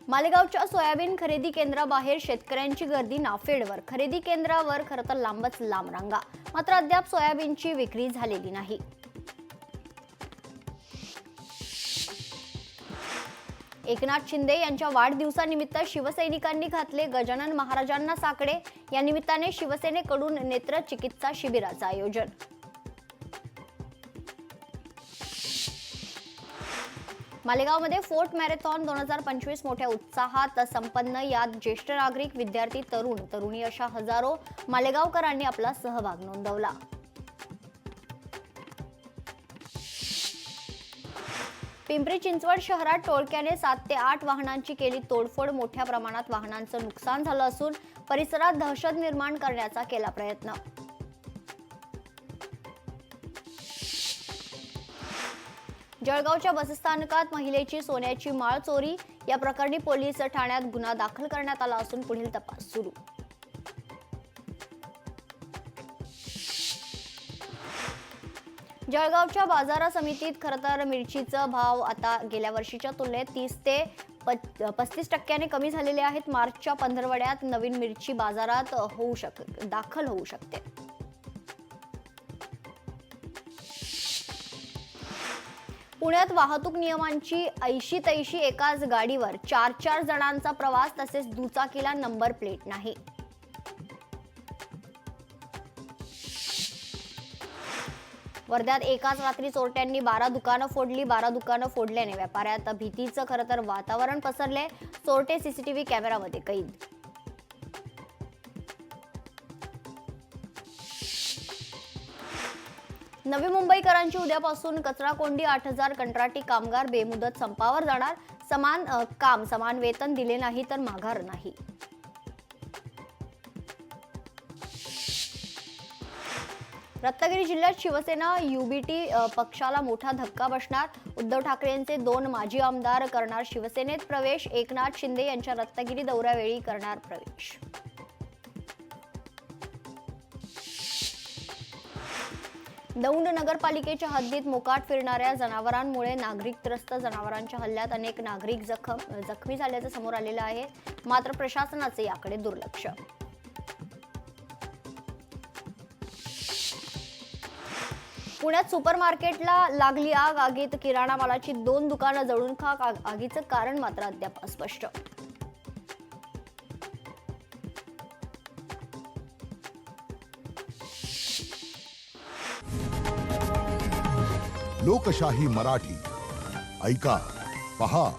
मालेगावच्या soybean खरेदी केंद्राबाहेर शेतकऱ्यांची गर्दी नाफेडवर. खरेदी केंद्रावर खरं तर लांबच लांब रांगा, मात्र अद्याप सोयाबीनची विक्री झालेली नाही. एकनाथ शिंदे यांच्या वाढदिवसानिमित्त शिवसैनिकांनी घातले गजानन महाराजांना साकडे. या निमित्ताने शिवसेनेकडून नेत्र चिकित्सा शिबिराचं आयोजन. मालेगावमध्ये फोर्ट मॅरेथॉन 2025 मोठ्या उत्साहात संपन्न. यात ज्येष्ठ नागरिक, विद्यार्थी, तरुण तरुणी अशा हजारो मालेगावकरांनी आपला सहभाग नोंदवला. पिंपरी चिंचवड शहरात टोळक्याने 7 ते 8 वाहनांची केली तोडफोड. मोठ्या प्रमाणात वाहनांचं नुकसान झालं असून परिसरात दहशत निर्माण करण्याचा केला प्रयत्न. जळगावच्या बसस्थानकात महिलेची सोन्याची माळ चोरी. या प्रकरणी पोलीस ठाण्यात गुन्हा दाखल करण्यात आला असून पुढील तपास सुरू. जळगावच्या बाजार समितीत खरं तर मिरचीचा भाव आता गेल्या वर्षीच्या तुलनेत 30 ते 35% कमी झालेले आहेत. मार्चच्या पंधरवड्यात नवीन मिरची बाजारात दाखल होऊ शकते. पुण्यात वाहतूक नियमांची ऐशी तैशी. एकाच गाडीवर 4 जणांचा प्रवास, तसेच दुचाकीला नंबर प्लेट नाही. वर्ध्यात एकाच रात्री चोरट्यांनी 12 दुकानं फोडली. 12 दुकानं फोडल्याने व्यापाऱ्यात भीतीचं खरं तर वातावरण पसरले. चोरटे सीसीटीव्ही कॅमेरामध्ये कैद. नवी मुंबईकरांची उद्यापासून कचरा कोंडी. 8,000 कंत्राटी कामगार बेमुदत संपावर जाणार. समान काम समान वेतन दिले नाही तर माघार नाही. रत्नागिरी जिल्ह्यात शिवसेना युबीटी पक्षाला मोठा धक्का बसणार. उद्धव ठाकरेंचे 2 माजी आमदार करणार शिवसेनेत प्रवेश. एकनाथ शिंदे यांच्या रत्नागिरी दौऱ्यावेळी करणार प्रवेश. दौंड नगरपालिकेच्या हद्दीत मोकाट फिरणाऱ्या जनावरांमुळे नागरिक त्रस्त. जनावरांच्या हल्ल्यात अनेक नागरिक जखमी झाल्याचं समोर आलेलं आहे, मात्र प्रशासनाचे याकडे दुर्लक्ष. पुण्यात सुपरमार्केटला लागली आग. आगीत किराणा मालाची 2 दुकानं जळून खाक. आगीचं कारण मात्र अद्याप अस्पष्ट. लोकशाही मराठी ऐका, पहा,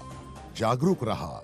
जागरूक रहा.